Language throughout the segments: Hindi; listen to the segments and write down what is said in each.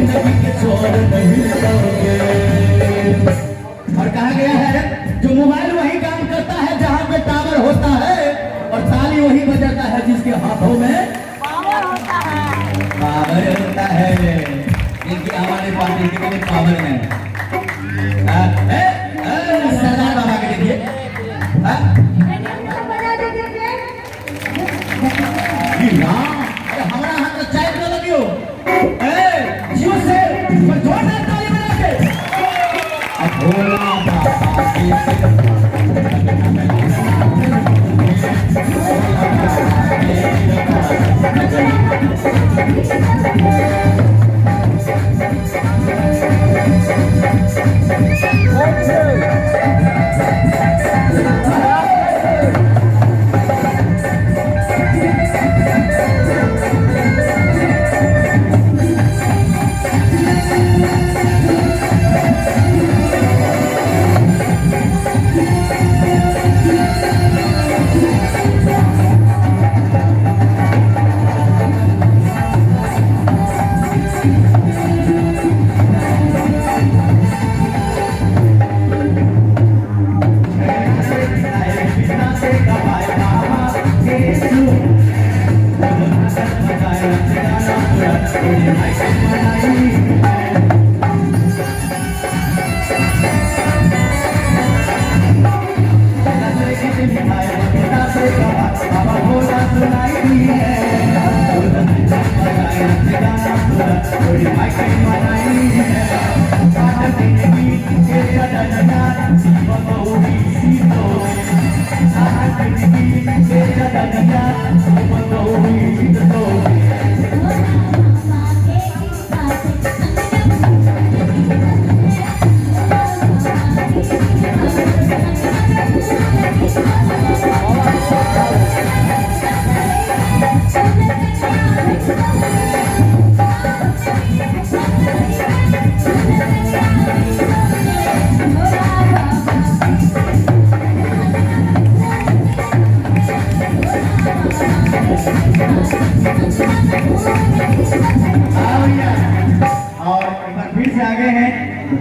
जिंदगी के छोड़ नहीं दोगे। और कहा गया है जो मोबाइल वही काम करता है जहां पे टावर होता है, और ताली वही बजाता है जिसके हाथों में पावर होता है। इनकी हमारे पार्टी के लिए पावर है। सरदार बाबा के देखिए हमारा हाथ में चाय क्यों लगी हो? जियो से जोरदार ताली बजा के भोला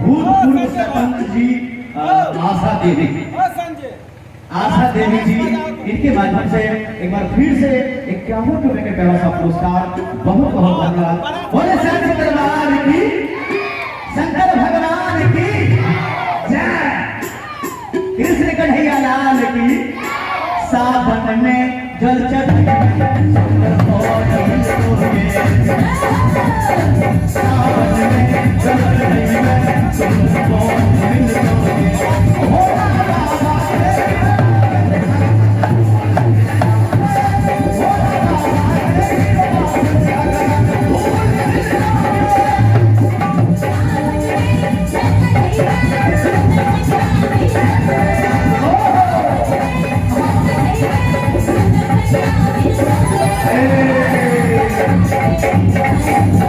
भूतपूर्व सरपंच जी आशा देवी जी, इनके माध्यम से एक बार फिर से 51 रुपए का प्यारा सा पुरस्कार। बहुत बहुत धन्यवाद। बोले शंकर भगवान की, शंकर भगवान की जय, कृष्ण कन्हैया लाल की। सावन में जल चढ़े सावन में जल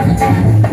Hey!